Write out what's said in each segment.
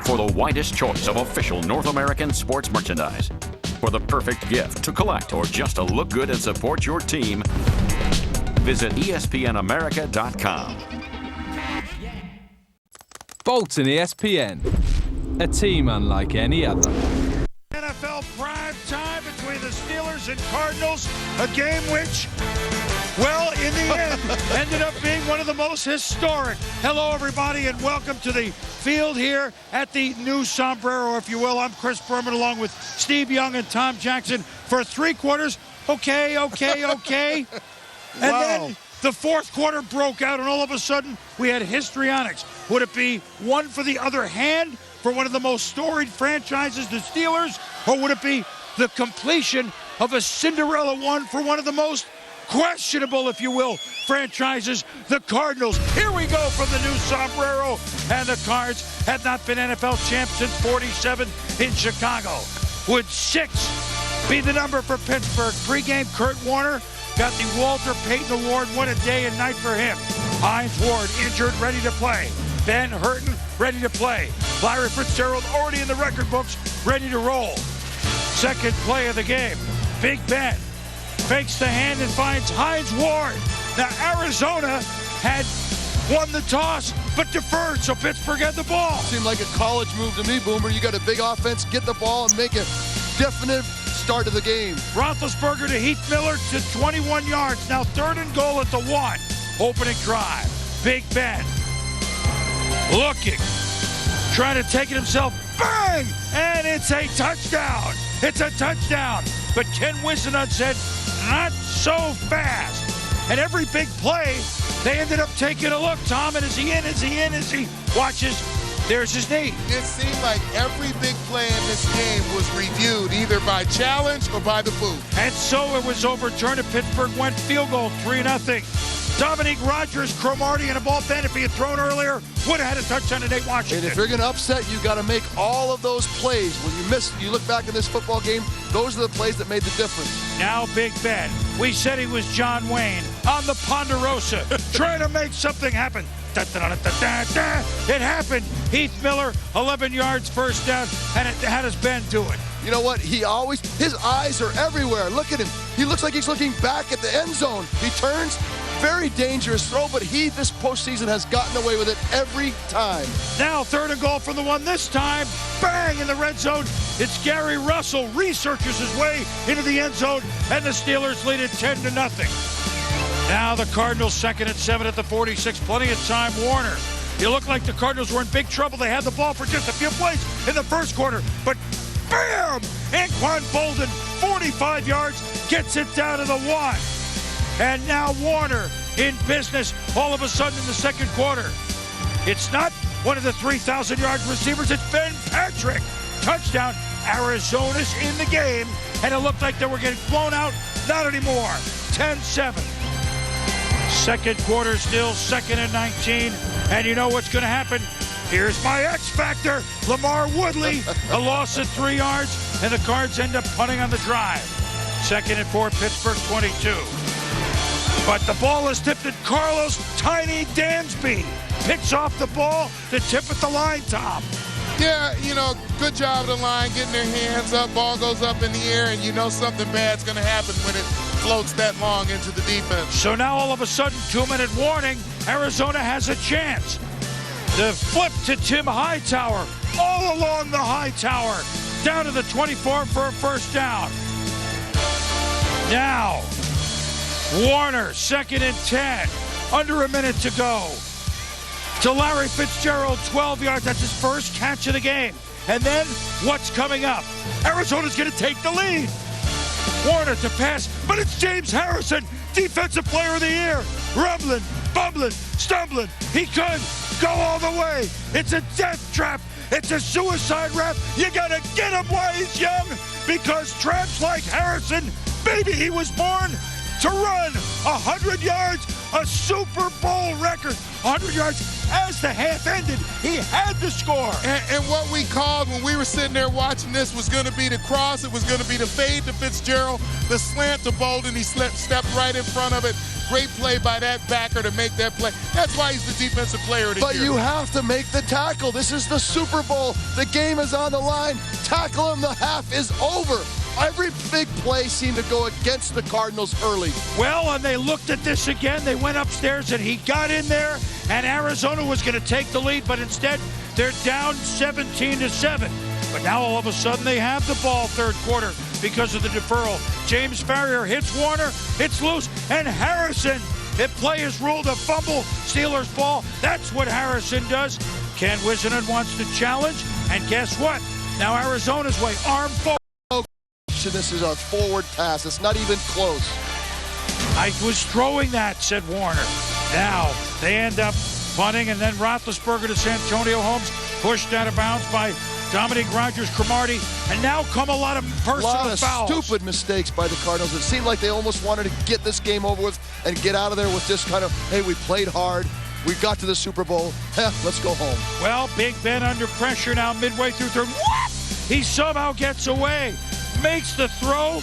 for the widest choice of official North American sports merchandise. For the perfect gift to collect or just to look good and support your team, visit espnamerica.com. Bolton ESPN, a team unlike any other. NFL prime time between the Steelers and Cardinals, a game which, well, in the end, ended up being one of the most historic. Hello, everybody, and welcome to the field here at the new Sombrero, if you will. I'm Chris Berman, along with Steve Young and Tom Jackson for three quarters. Okay. And then the fourth quarter broke out, and all of a sudden, we had histrionics. Would it be one for the other hand for one of the most storied franchises, the Steelers, or would it be the completion of a Cinderella one for one of the most questionable, if you will, franchises, the Cardinals? Here we go from the new Sombrero, and the Cards had not been NFL champs since 47 in Chicago. Would 6 be the number for Pittsburgh? Pre-game, Kurt Warner got the Walter Payton Award. What a day and night for him. Hines Ward injured, ready to play. Ben Hurton ready to play. Larry Fitzgerald already in the record books, ready to roll. Second play of the game. Big Ben fakes the hand and finds Hines Ward. Now Arizona had won the toss but deferred, so Pittsburgh had the ball. Seemed like a college move to me, Boomer. You got a big offense, get the ball and make a definite start to the game. Roethlisberger to Heath Miller to 21 yards. Now 3rd and goal at the 1. Opening drive. Big Ben looking, trying to take it himself. Bang! And it's a touchdown. It's a touchdown. But Ken Whisenhunt said, not so fast. And every big play, they ended up taking a look. Tom, and is he in? Is he? Watches. There's his knee. It seemed like every big play in this game was reviewed either by challenge or by the booth. And so it was overturned, and Pittsburgh went field goal, 3-0. Dominique Rodgers, Cromartie, and a ball bend. If he had thrown earlier, would have had a touchdown to Nate Washington. And if you're going to upset, you got to make all of those plays. When you miss, you look back in this football game, those are the plays that made the difference. Now Big Ben. We said he was John Wayne on the Ponderosa, trying to make something happen. It happened. Heath Miller, 11 yards, first down, and how does Ben do it? You know what? His eyes are everywhere. Look at him. He looks like he's looking back at the end zone. He turns. Very dangerous throw, but this postseason has gotten away with it every time. Now 3rd and goal from the 1 this time. Bang in the red zone. It's Gary Russell researches his way into the end zone, and the Steelers lead it 10-0. Now the Cardinals 2nd and 7 at the 46. Plenty of time. Warner. It looked like the Cardinals were in big trouble. They had the ball for just a few plays in the first quarter, but bam! Anquan Bolden, 45 yards, gets it down to the 1. And now Warner in business all of a sudden in the second quarter. It's not one of the 3,000-yard receivers. It's Ben Patrick. Touchdown. Arizona's in the game. And it looked like they were getting blown out. Not anymore. 10-7. Second quarter still, 2nd and 19. And you know what's going to happen? Here's my X Factor. Lamar Woodley. A loss of 3 yards. And the Cards end up punting on the drive. 2nd and 4, Pittsburgh 22. But the ball is tipped, and Carlos Tiny Dansby picks off the ball to tip at the line, Tom. Yeah, good job of the line, getting their hands up, ball goes up in the air, and you know something bad's going to happen when it floats that long into the defense. So now all of a sudden, 2-minute warning, Arizona has a chance. The flip to Tim Hightower, all along the Hightower, down to the 24 for a first down. Now, Warner, 2nd and 10, under a minute to go. To Larry Fitzgerald, 12 yards. That's his first catch of the game. And then, what's coming up? Arizona's going to take the lead. Warner to pass, but it's James Harrison, Defensive Player of the Year. Rumbling, bumbling, stumbling. He could go all the way. It's a death trap. It's a suicide rap. You got to get him while he's young, because traps like Harrison, baby, he was born to run 100 yards, a Super Bowl record. 100 yards as the half ended. He had to score. And what we called when we were sitting there watching this was going to be the cross. It was going to be the fade to Fitzgerald, the slant to Bolden. He stepped right in front of it. Great play by that backer to make that play. That's why he's the defensive player of the year. But you have to make the tackle. This is the Super Bowl. The game is on the line. Tackle him. The half is over. Every big play seemed to go against the Cardinals early. Well, and they looked at this again. They went upstairs and he got in there, and Arizona was going to take the lead, but instead they're down 17-7. But now all of a sudden they have the ball third quarter because of the deferral. James Farrior hits Warner, it's loose, and Harrison, if play is ruled a fumble, Steelers ball. That's what Harrison does. Ken Whisenant wants to challenge, and guess what? Now Arizona's way, arm forward. This is a forward pass. It's not even close. I was throwing that, said Warner. Now they end up punting, and then Roethlisberger to Santonio Holmes, pushed out of bounds by Dominique Rodgers-Cromartie, and now come a lot of personal fouls. Stupid mistakes by the Cardinals. It seemed like they almost wanted to get this game over with and get out of there with just kind of, hey, we played hard. We got to the Super Bowl. Let's go home. Well, Big Ben under pressure now midway through third. What? He somehow gets away. Makes the throw.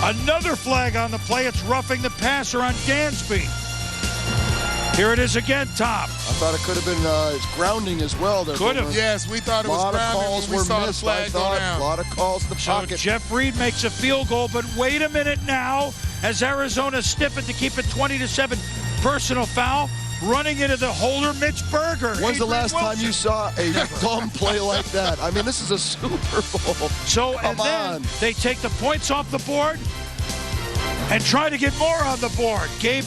Another flag on the play. It's roughing the passer on Dansby. Here it is again, Tom. I thought it could have been grounding as well. Could have. Yes, we thought it was grounding when we saw the flag go down. A lot of calls in the pocket. Jeff Reed makes a field goal, but wait a minute now. As Arizona stiffened to keep it 20-7, personal foul. Running into the holder, Mitch Berger. When's the last time you saw a dumb play like that? I mean, this is a Super Bowl. So, and then they take the points off the board and try to get more on the board. Gabe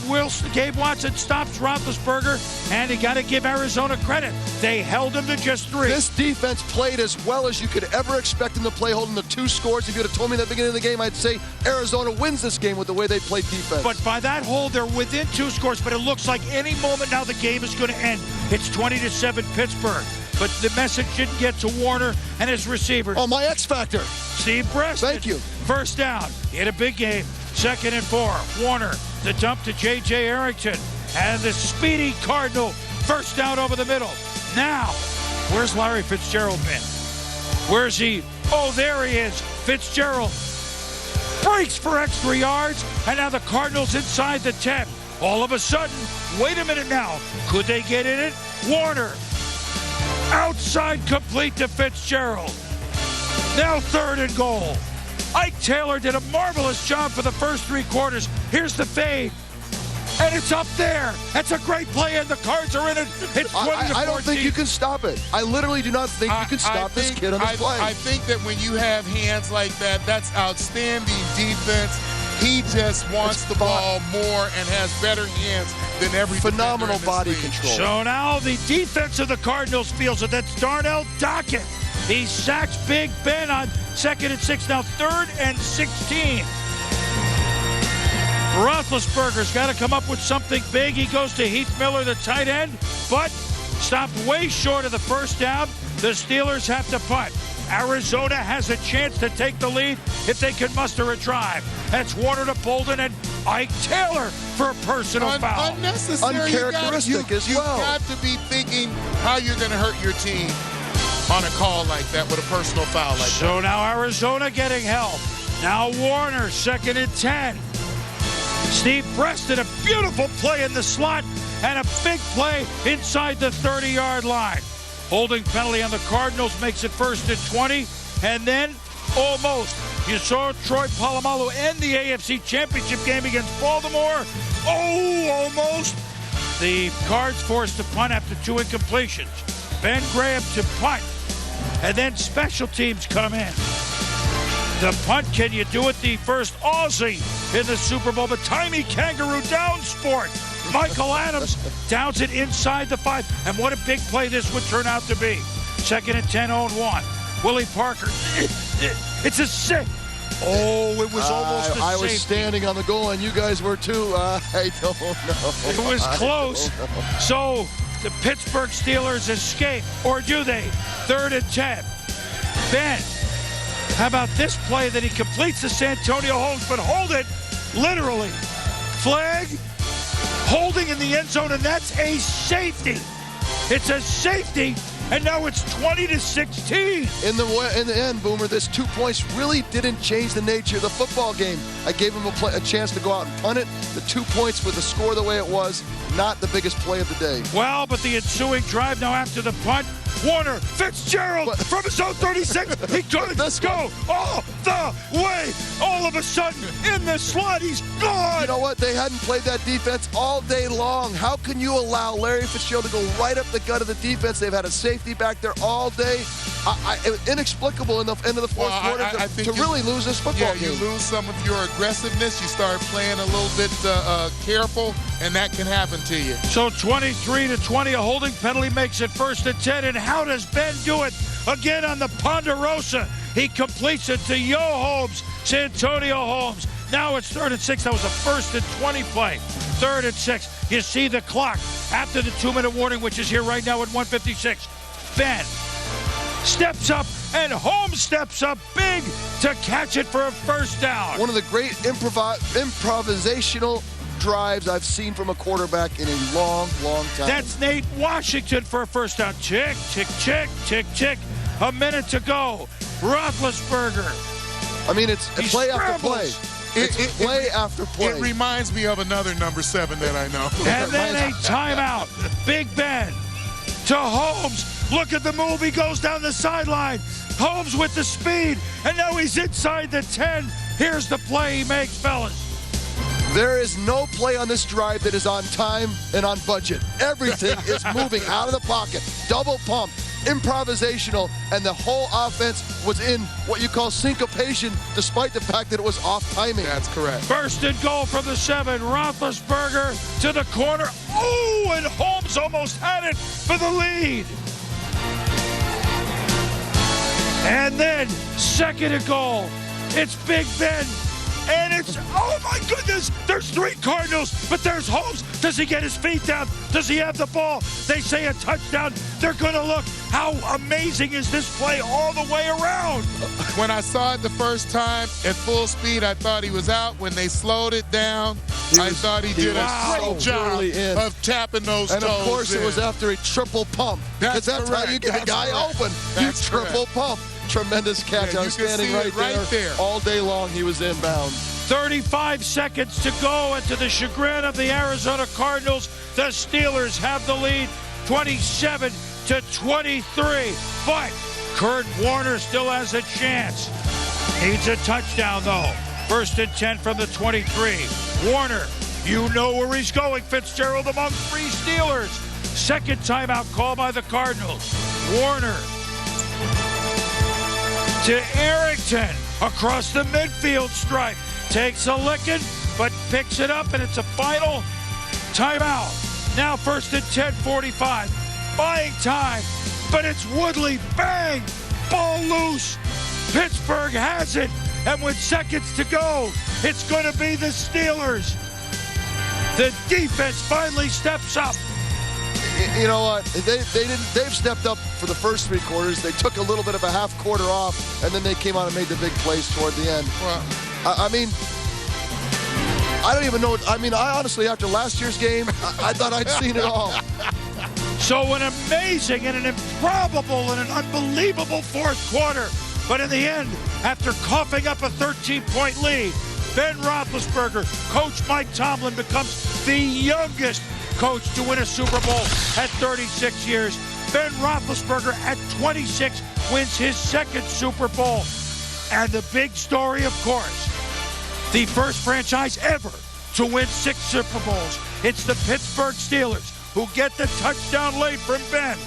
Watson stops Roethlisberger, and you got to give Arizona credit. They held him to just 3. This defense played as well as you could ever expect them to play, holding the 2 scores. If you would have told me at the beginning of the game, I'd say Arizona wins this game with the way they played defense. But by that hold, they're within 2 scores, but it looks like any moment now the game is going to end. It's 20-7 Pittsburgh. But the message didn't get to Warner and his receivers. Oh, my X Factor. Steve Preston. Thank you. First down. He had a big game. 2nd and 4. Warner, the dump to J.J. Arrington. And the speedy Cardinal, first down over the middle. Now, where's Larry Fitzgerald been? Where's he? Oh, there he is. Fitzgerald breaks for extra yards, and now the Cardinals inside the 10. All of a sudden, wait a minute now. Could they get in it? Warner, outside complete to Fitzgerald. Now 3rd and goal. Ike Taylor did a marvelous job for the first 3 quarters. Here's the fade. And it's up there. That's a great play, and the Cards are in it. It's 20-14. I don't think you can stop it. I literally do not think you can stop this kid on this play. I think that when you have hands like that, that's outstanding defense. He just wants the ball more and has better hands than every phenomenal body control. So now the defense of the Cardinals feels it. That's Darnell Dockett. He sacks Big Ben on 2nd and 6. Now 3rd and 16. Roethlisberger's got to come up with something big. He goes to Heath Miller, the tight end, but stopped way short of the first down. The Steelers have to punt. Arizona has a chance to take the lead if they can muster a drive. That's Warner to Bolden and Ike Taylor for a personal foul. Unnecessary. Uncharacteristic as well. You got to be thinking how you're going to hurt your team on a call like that with a personal foul like that. So now Arizona getting help. Now Warner, 2nd and 10. Steve Preston, a beautiful play in the slot and a big play inside the 30-yard line. Holding penalty on the Cardinals makes it 1st and 20, and then almost. You saw Troy Polamalu end the AFC Championship game against Baltimore. Oh, almost. The Cards forced to punt after 2 incompletions. Ben Graham to punt, and then special teams come in. The punt, can you do it? The first Aussie in the Super Bowl, the tiny kangaroo down sport. Michael Adams downs it inside the 5. And what a big play this would turn out to be. 2nd and 10, 0-1. Willie Parker. It's a sick. Oh, it was almost a safety. I was standing on the goal line. You guys were too. I don't know. It was close. So the Pittsburgh Steelers escape. Or do they? 3rd and 10. Ben, how about this play that he completes to Santonio Holmes, but hold it literally. Flag. Holding in the end zone, and that's a safety. It's a safety, and now it's 20-16. In the end, Boomer, this 2 points really didn't change the nature of the football game. I gave him a chance to go out and punt it. The 2 points with the score the way it was, not the biggest play of the day. Well, but the ensuing drive now after the punt, Warner Fitzgerald from his own 36, he could go all the way. All of a sudden, in the slot, he's gone. You know what? They hadn't played that defense all day long. How can you allow Larry Fitzgerald to go right up the gut of the defense? They've had a safety back there all day. Inexplicable in the end of the fourth quarter to really lose this football game. You lose some of your aggressiveness. You start playing a little bit careful, and that can happen to you. So 23-20, a holding penalty makes it 1st and 10. And how does Ben do it? Again on the Ponderosa. He completes it to Yo Holmes, Santonio Holmes. Now it's 3rd and 6. That was a 1st and 20 play. 3rd and 6. You see the clock after the 2-minute warning, which is here right now at 1:56. Ben steps up, and Holmes steps up big to catch it for a 1st down. One of the great improvisational drives I've seen from a quarterback in a long, long time. That's Nate Washington for a 1st down. Tick, tick, tick, tick, tick. A minute to go. Roethlisberger. I mean, it's play after play. It's play after play. It reminds me of another number 7 that I know. And then a timeout. Big Ben to Holmes. Look at the move. He goes down the sideline. Holmes with the speed. And now he's inside the 10. Here's the play he makes, fellas. There is no play on this drive that is on time and on budget. Everything is moving out of the pocket. Double pump, improvisational, and the whole offense was in what you call syncopation, despite the fact that it was off timing. That's correct. 1st and goal from the 7. Roethlisberger to the corner. Oh, and Holmes almost had it for the lead. And then 2nd and goal. It's Big Ben. And it's, oh my goodness, there's 3 Cardinals, but there's Holmes. Does he get his feet down? Does he have the ball? They say a touchdown. They're going to look. How amazing is this play all the way around? When I saw it the first time at full speed, I thought he was out. When they slowed it down, I thought he did a great job of tapping those toes. And of course, it was after a triple pump. Because that's how you get the guy open. You triple pump. Tremendous catch. I was standing right there. All day long, he was inbound. 35 seconds to go, and to the chagrin of the Arizona Cardinals, the Steelers have the lead, 27-23. But Kurt Warner still has a chance. Needs a touchdown, though. 1st and 10 from the 23. Warner, you know where he's going. Fitzgerald among 3 Steelers. 2nd timeout call by the Cardinals. Warner to Arrington across the midfield stripe. Takes a licking, but picks it up, and it's a final timeout. Now 1st and 10, 45. Buying time, but it's Woodley. Bang! Ball loose. Pittsburgh has it, and with seconds to go, it's going to be the Steelers. The defense finally steps up. You know what? They've stepped up for the first 3 quarters. They took a little bit of a half quarter off, and then they came out and made the big plays toward the end. Well, I mean, I don't even know. I mean, I honestly, after last year's game, I thought I'd seen it all. So an amazing and an improbable and an unbelievable 4th quarter. But in the end, after coughing up a 13-point lead, Ben Roethlisberger, Coach Mike Tomlin, becomes the youngest coach to win a Super Bowl at 36 years. Ben Roethlisberger at 26 wins his 2nd Super Bowl. And the big story, of course, the first franchise ever to win 6 Super Bowls. It's the Pittsburgh Steelers who get the touchdown late from Ben.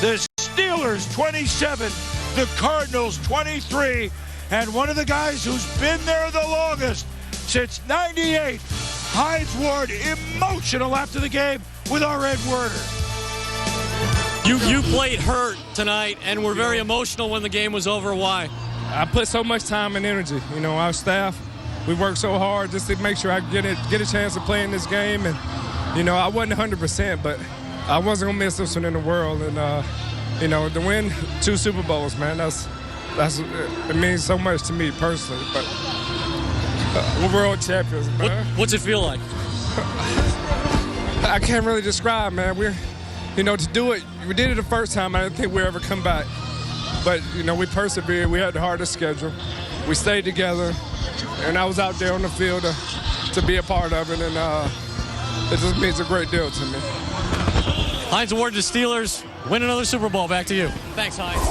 The Steelers 27, the Cardinals 23, and one of the guys who's been there the longest since '98, Hines Ward, emotional after the game with our Ed Werder. You played hurt tonight and were very emotional when the game was over. Why? I put so much time and energy. You know, our staff, we worked so hard just to make sure I get a chance to play in this game. And, you know, I wasn't 100%, but I wasn't going to miss this one in the world. And, you know, to win 2 Super Bowls, man, it means so much to me personally. But we're world champions, man. What's it feel like? I can't really describe, man. You know, to do it, we did it the first time. I didn't think we'd ever come back. But, you know, we persevered. We had the hardest schedule. We stayed together. And I was out there on the field to be a part of it. And it just means a great deal to me. Heinz award to Steelers. Win another Super Bowl. Back to you. Thanks, Heinz.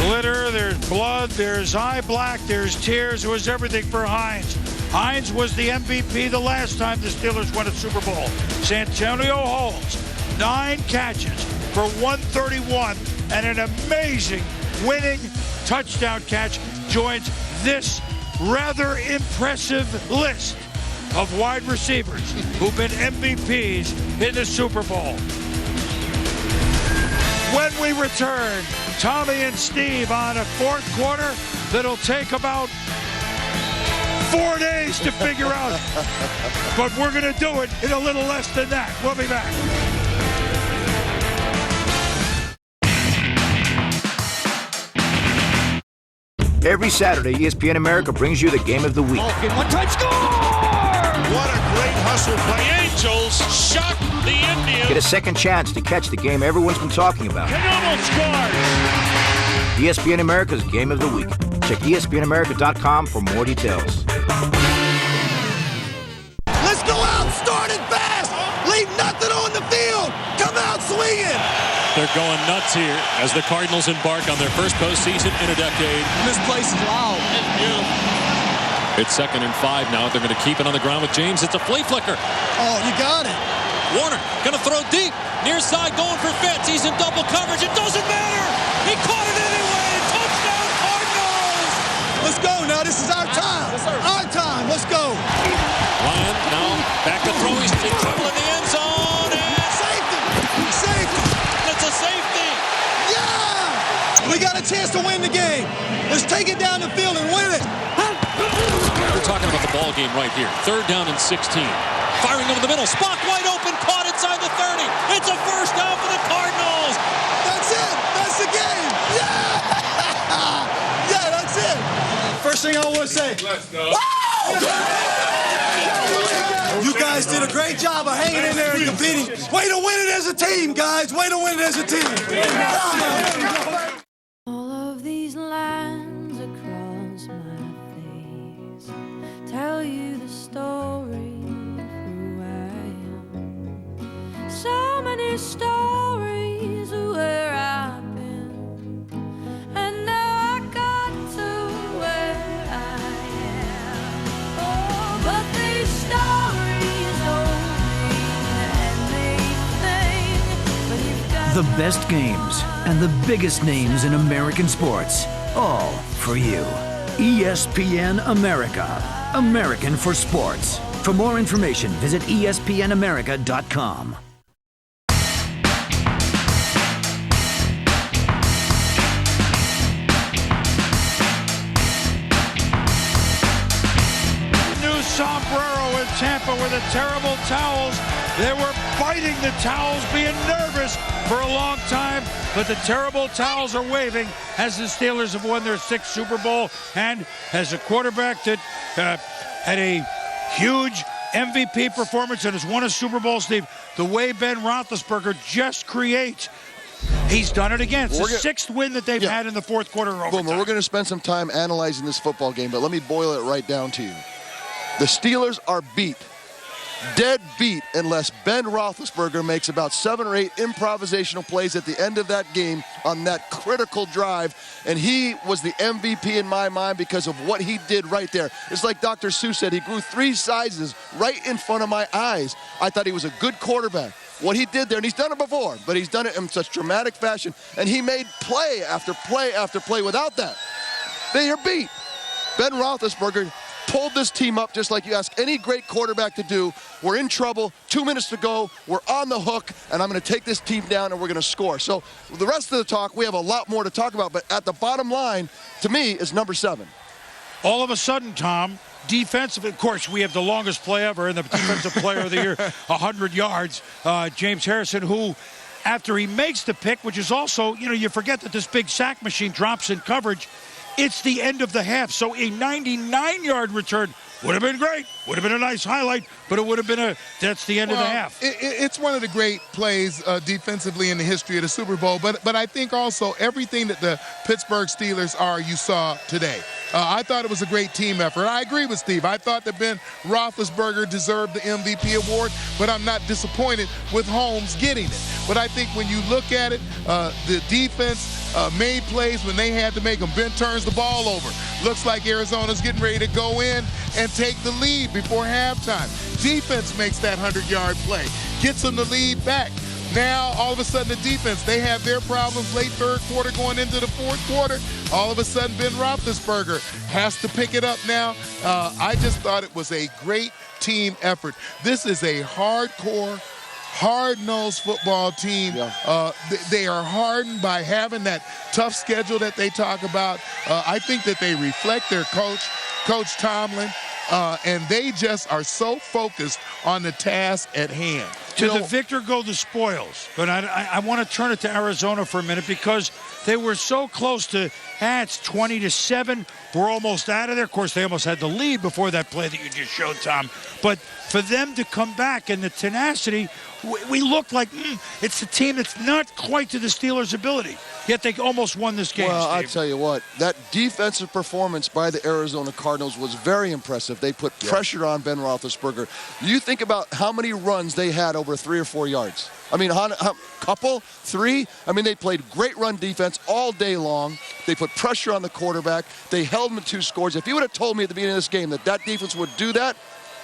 Glitter, there's blood, there's eye black, there's tears. It was everything for Heinz. Heinz was the MVP the last time the Steelers won a Super Bowl. Santonio Holmes, 9 catches for 131 and an amazing winning touchdown catch, joins this rather impressive list of wide receivers who've been MVPs in the Super Bowl. When we return, Tommy and Steve on a fourth quarter that'll take about 4 days to figure out. But we're going to do it in a little less than that. We'll be back. Every Saturday, ESPN America brings you the game of the week. One-time score! What a great hustle play. The Angels shock the Indians. Get a second chance to catch the game everyone's been talking about. Canomo scores. ESPN America's Game of the Week. Check ESPNAmerica.com for more details. Let's go out, start it fast. Leave nothing on the field. Come out swinging. They're going nuts here as the Cardinals embark on their first postseason in a decade. This place is loud. It's beautiful. It's 2nd and 5 now. They're going to keep it on the ground with James. It's a flea flicker. Oh, you got it. Warner going to throw deep. Near side going for Fitz. He's in double coverage. It doesn't matter. He caught it anyway. Touchdown Cardinals. Let's go now. This is our time. Our time. Let's go. Ryan now back to throw. He's in trouble in the end zone. And Safety. Safety. it's a safety. Yeah. We got a chance to win the game. Let's take it down the field and win it. We're talking about the ball game right here. 3rd down and 16. Firing over the middle. Spot wide open. Caught inside the 30. It's a first down for the Cardinals. That's it. That's the game. Yeah. Yeah, that's it. First thing I want to say. Let's go. You guys did a great job of hanging in there and competing. Way to win it as a team, guys. Way to win it as a team. All of these lines across my face tell you the story of who I am. So many stories of where I've been, and now I got to where I am. Oh, but these stories don't mean anything when you've got The best games and the biggest names in American sports, all for you. ESPN America, American for sports. For more information, visit ESPNAmerica.com. New sombrero in Tampa with the terrible towels. They were biting the towels, being nervous for a long time, but the terrible towels are waving as the Steelers have won their 6th Super Bowl, and as a quarterback that had a huge MVP performance and has won a Super Bowl, Steve, the way Ben Roethlisberger just creates, he's done it again. It's the 6th win that they've had in the 4th quarter of overtime. Boomer, we're going to spend some time analyzing this football game, but let me boil it right down to you. The Steelers are beat. Dead beat unless Ben Roethlisberger makes about 7 or 8 improvisational plays at the end of that game on that critical drive, and he was the MVP in my mind because of what he did right there. It's like Dr. Seuss said, he grew 3 sizes right in front of my eyes. I thought he was a good quarterback. What he did there, and he's done it before, but he's done it in such dramatic fashion, and he made play after play after play. Without that, they are beat. Ben Roethlisberger pulled this team up just like you ask any great quarterback to do. We're in trouble, 2 minutes to go, we're on the hook, and I'm going to take this team down and we're going to score. So the rest of the talk, we have a lot more to talk about, but at the bottom line, to me, is number 7. All of a sudden, Tom, defensive, of course, we have the longest play ever in the Defensive Player of the Year, 100 yards. James Harrison, who, after he makes the pick, which is also, you forget that this big sack machine drops in coverage. It's the end of the half, so a 99-yard return Would have been great. Would have been a nice highlight, but it would have been that's the end of the half. It's one of the great plays defensively in the history of the Super Bowl, but I think also everything that the Pittsburgh Steelers are, you saw today. I thought it was a great team effort. I agree with Steve. I thought that Ben Roethlisberger deserved the MVP award, but I'm not disappointed with Holmes getting it. But I think when you look at it, the defense made plays when they had to make them. Ben turns the ball over. Looks like Arizona's getting ready to go in and take the lead before halftime. Defense makes that 100-yard play, gets them the lead back. Now, all of a sudden, the defense, they have their problems late third quarter going into the fourth quarter. All of a sudden, Ben Roethlisberger has to pick it up now. I just thought it was a great team effort. This is a hardcore, hard-nosed football team. Yeah. They are hardened by having that tough schedule that they talk about. I think that they reflect their Coach Tomlin, and they just are so focused on the task at hand. To the victor go the spoils. But I want to turn it to Arizona for a minute because they were so close to, it's 20-7. We're almost out of there. Of course, they almost had the lead before that play that you just showed, Tom. But for them to come back and the tenacity, we looked like it's a team that's not quite to the Steelers' ability. Yet they almost won this game, Well, Steve. I tell you what, that defensive performance by the Arizona Cardinals was very impressive. They put pressure on Ben Roethlisberger. You think about how many runs they had over 3 or 4 yards. I mean, couple, 3. I mean, they played great run defense all day long. They put pressure on the quarterback. They held him to 2 scores. If you would have told me at the beginning of this game that defense would do that,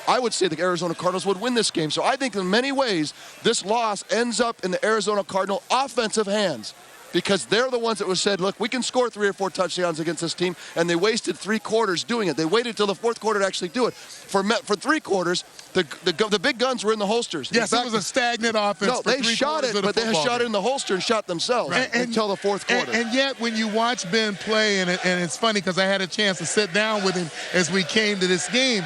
I would say the Arizona Cardinals would win this game. So I think in many ways, this loss ends up in the Arizona Cardinal offensive hands because they're the ones that was said, look, we can score 3 or 4 touchdowns against this team, and they wasted 3 quarters doing it. They waited till the fourth quarter to actually do it. For 3 quarters, the big guns were in the holsters. Yes, it was a stagnant offense. No, they shot it, but they shot it in the holster and shot themselves until the fourth quarter. And yet, when you watch Ben play, and it's funny because I had a chance to sit down with him as we came to this game,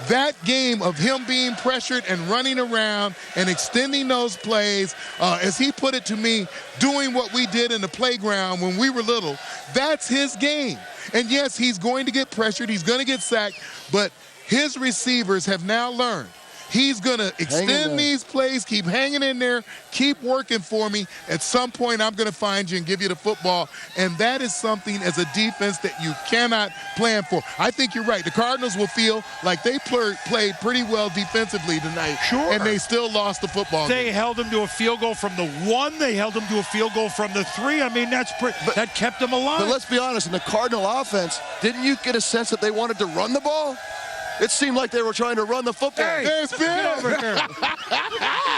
that game of him being pressured and running around and extending those plays, as he put it to me, doing what we did in the playground when we were little, that's his game. And yes, he's going to get pressured, he's going to get sacked, but his receivers have now learned he's going to extend these plays, keep hanging in there, keep working for me. At some point, I'm going to find you and give you the football. And that is something as a defense that you cannot plan for. I think you're right. The Cardinals will feel like they played pretty well defensively tonight. Sure. And they still lost the football game. They held them to a field goal from the 1. They held them to a field goal from the 3. I mean, that kept them alive. But let's be honest, in the Cardinal offense, didn't you get a sense that they wanted to run the ball? It seemed like they were trying to run the football. Hey, there's Ben.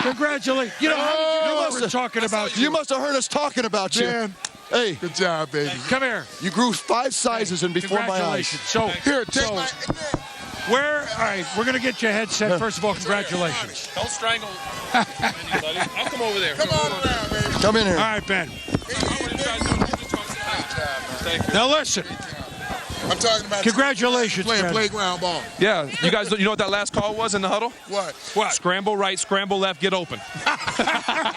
Congratulations. You know, how did you know we're talking about you? You must have heard us talking about you. Ben, hey. Good job, baby. Come here. You grew 5 sizes and before my eyes. So, here, take my... All right, we're going to get your headset. First of all, congratulations. Don't strangle anybody. I'll come over there. Come on around, baby. Come in here. All right, Ben. Now listen. I'm talking about congratulations, playing playground ball. Yeah, you guys, you know what that last call was in the huddle? What? Scramble right, scramble left, get open.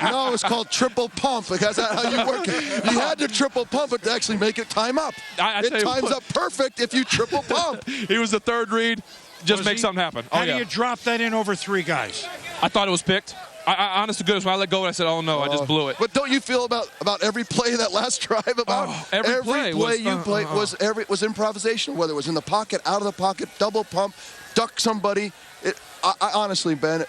No, it's called triple pump because that's how you work it. You had to triple pump it to actually make it time up. It times up perfect if you triple pump. He was the third read. Just make something happen. How do you drop that in over 3 guys? I thought it was picked. I honest to goodness, when I let go, I said, oh, no, I just blew it. But don't you feel about every play of that last drive about every play you played was improvisational, whether it was in the pocket, out of the pocket, double pump, duck somebody. I honestly, Ben,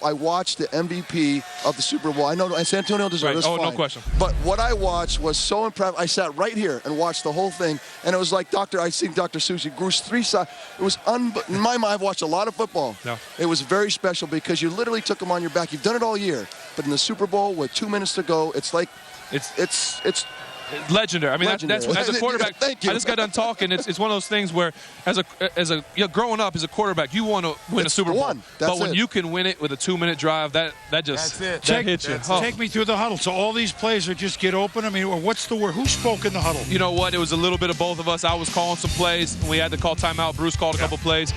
I watched the MVP of the Super Bowl. I know San Antonio deserved it. Oh, no question. But what I watched was so impressive. I sat right here and watched the whole thing, and it was like I seen Dr. Susie grew 3 sizes. It was in my mind. I've watched a lot of football. No. It was very special because you literally took them on your back. You've done it all year, but in the Super Bowl with 2 minutes to go, it's like it's legendary. I mean, that's as a quarterback. Thank you. I just got done talking. It's one of those things where, growing up as a quarterback, you want to win a Super Bowl. But when you can win it with a 2-minute drive, that hits you. Take me through the huddle. So all these plays are just get open. I mean, what's the word? Who spoke in the huddle? You know what? It was a little bit of both of us. I was calling some plays. We had to call timeout. Bruce called a couple plays.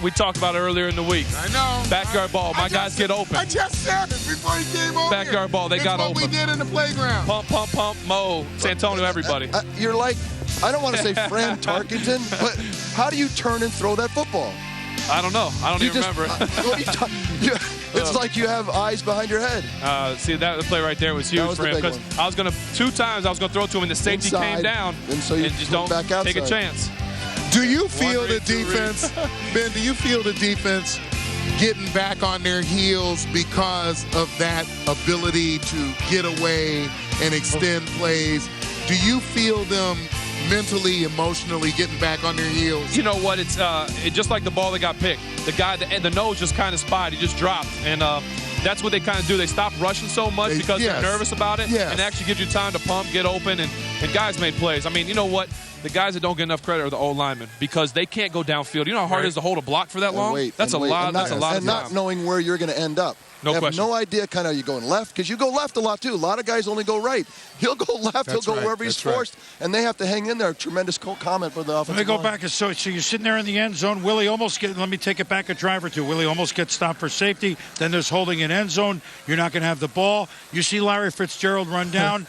We talked about it earlier in the week. I know. Backyard ball. My guys get open. I just said it before he came over. Backyard ball. They got open. That's what we did in the playground. Pump, pump, pump, Mo, San Antonio, everybody. You're like, I don't want to say Fran Tarkenton, but How do you turn and throw that football? I don't know. I don't even remember. It's like you have eyes behind your head. See, that play right there was huge for him because I was going to, 2 times I was going to throw to him and the safety came down and so you just don't back take a chance. Do you feel the defense, Ben, do you feel the defense getting back on their heels because of that ability to get away and extend plays? Do you feel them mentally, emotionally getting back on their heels? You know what? It's just like the ball that got picked. The guy, the nose just kind of spied. He just dropped. And that's what they kind of do. They stop rushing so much because they're nervous about it. And it actually gives you time to pump, get open, and guys made plays. I mean, you know what? The guys that don't get enough credit are the old linemen because they can't go downfield. You know how hard it is to hold a block for that long? That's a lot of time. And not knowing where you're going to end up. No question. question. No idea kind of you going left because you go left a lot too. A lot of guys only go right. He'll go left. He'll go wherever he's forced, and they have to hang in there. Tremendous comment for the offensive Let me go line. back. So you're sitting there in the end zone. Willie almost get. Let me take it back a drive or two. Willie almost gets stopped for safety. Then there's holding in end zone. You're not going to have the ball. You see Larry Fitzgerald run down.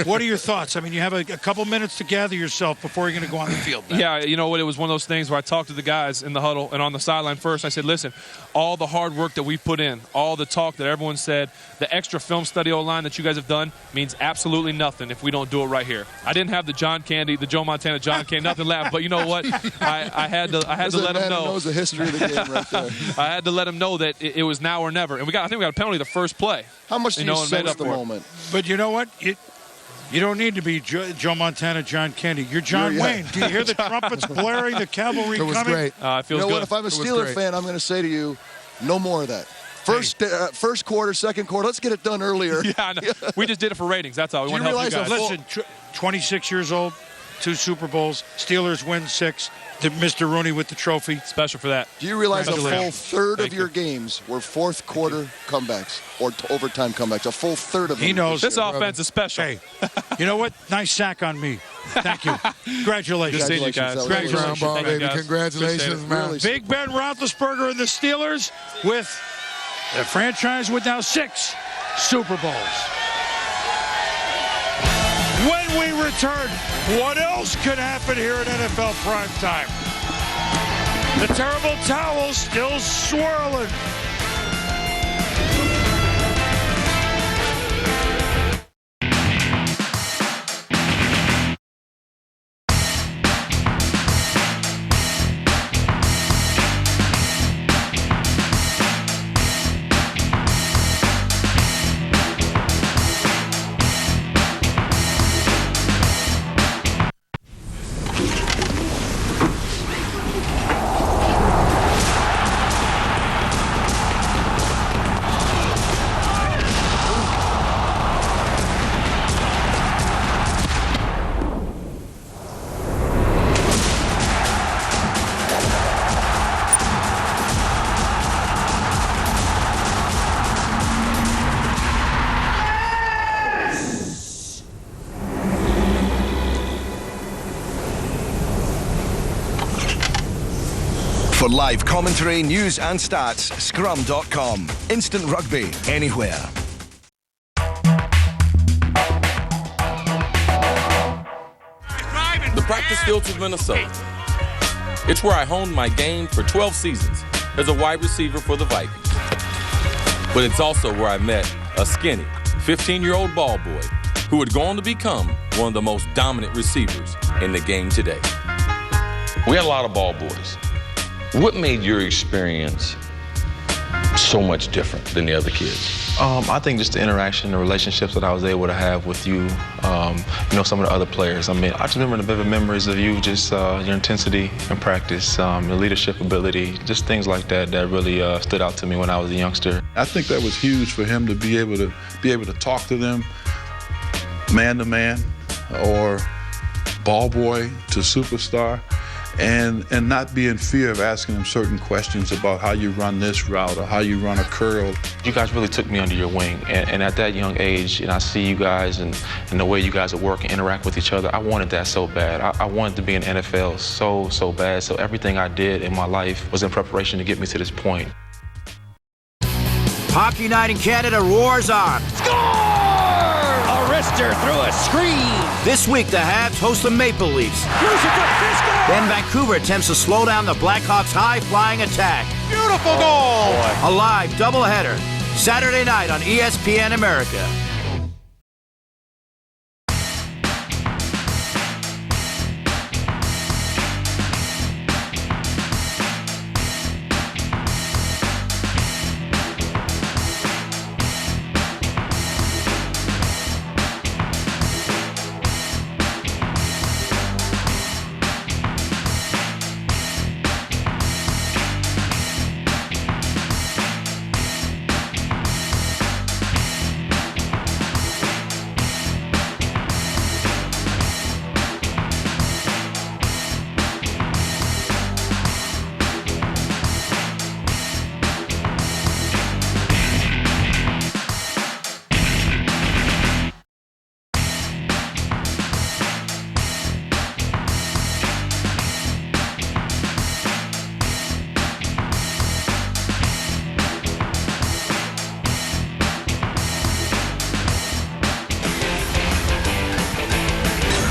What are your thoughts? I mean, you have a couple minutes to gather yourself before you're going to go on the field. Man. Yeah, you know what? It was one of those things where I talked to the guys in the huddle and on the sideline first. I said, listen, all the hard work that we put in, all the talk that everyone said, the extra film study O-line that you guys have done means absolutely nothing if we don't do it right here. I didn't have the Joe Montana John Candy, nothing left. But you know what? I had to let him know. Knows the history of the game right there. I had to let him know that it was now or never. And I think we got a penalty the first play. How much do you sense the moment? But you know what? You don't need to be Joe Montana, John Candy. You're John Wayne. Do you hear the trumpets blaring, the cavalry coming? It was great. It feels good. What, if I'm a Steeler fan, I'm going to say to you, no more of that. First quarter, second quarter, let's get it done earlier. Yeah, I know. We just did it for ratings. That's all. We want to help you guys. Listen, 26 years old, 2 Super Bowls. Steelers win 6. Mr. Rooney with the trophy. Special for that. Do you realize a full third of your games were fourth quarter comebacks or overtime comebacks? A full third of them. He knows. This offense is special. Hey, you know what? Nice sack on me. Thank you. Congratulations. Good seeing you guys. Congratulations, ball, baby. Congratulations, man. Really Big Ben Roethlisberger and the Steelers with the franchise with now 6 Super Bowls. When we return, what else could happen here at NFL Primetime? The terrible towel still swirling. For live commentary, news and stats, scrum.com. Instant rugby, anywhere. The practice fields of Minnesota. It's where I honed my game for 12 seasons as a wide receiver for the Vikings. But it's also where I met a skinny, 15-year-old ball boy who would go on to become one of the most dominant receivers in the game today. We had a lot of ball boys. What made your experience so much different than the other kids? I think just the interaction, the relationships that I was able to have with you, some of the other players. I mean, I just remember the vivid memories of you, just your intensity in practice, your leadership ability, just things like that that really stood out to me when I was a youngster. I think that was huge for him to be able to talk to them man to man or ball boy to superstar. And not be in fear of asking them certain questions about how you run this route or how you run a curl. You guys really took me under your wing. And at that young age, and I see you guys and the way you guys work and interact with each other, I wanted that so bad. I wanted to be in NFL so bad. So everything I did in my life was in preparation to get me to this point. Hockey night in Canada roars on. Score! Twister through a screen. This week, the Habs host the Maple Leafs. Then Vancouver attempts to slow down the Blackhawks' high-flying attack. Beautiful goal. A live doubleheader, Saturday night on ESPN America.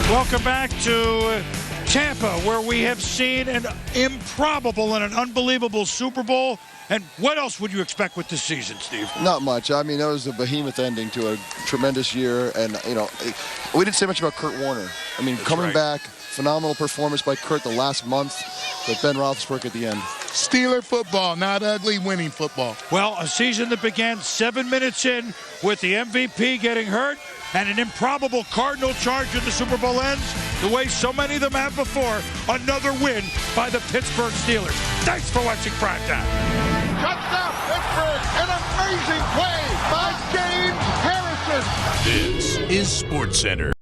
Welcome back to Tampa, where we have seen an improbable and an unbelievable Super Bowl. And what else would you expect with this season, Steve? Not much. I mean, that was a behemoth ending to a tremendous year. And, you know, we didn't say much about Kurt Warner. I mean, coming back, phenomenal performance by Kurt the last month, but Ben Roethlisberger at the end. Steeler football, not ugly, winning football. Well, a season that began 7 minutes in with the MVP getting hurt and an improbable Cardinal charge in the Super Bowl ends the way so many of them have before. Another win by the Pittsburgh Steelers. Thanks for watching Primetime. Touchdown, Pittsburgh, an amazing play by James Harrison. This is SportsCenter.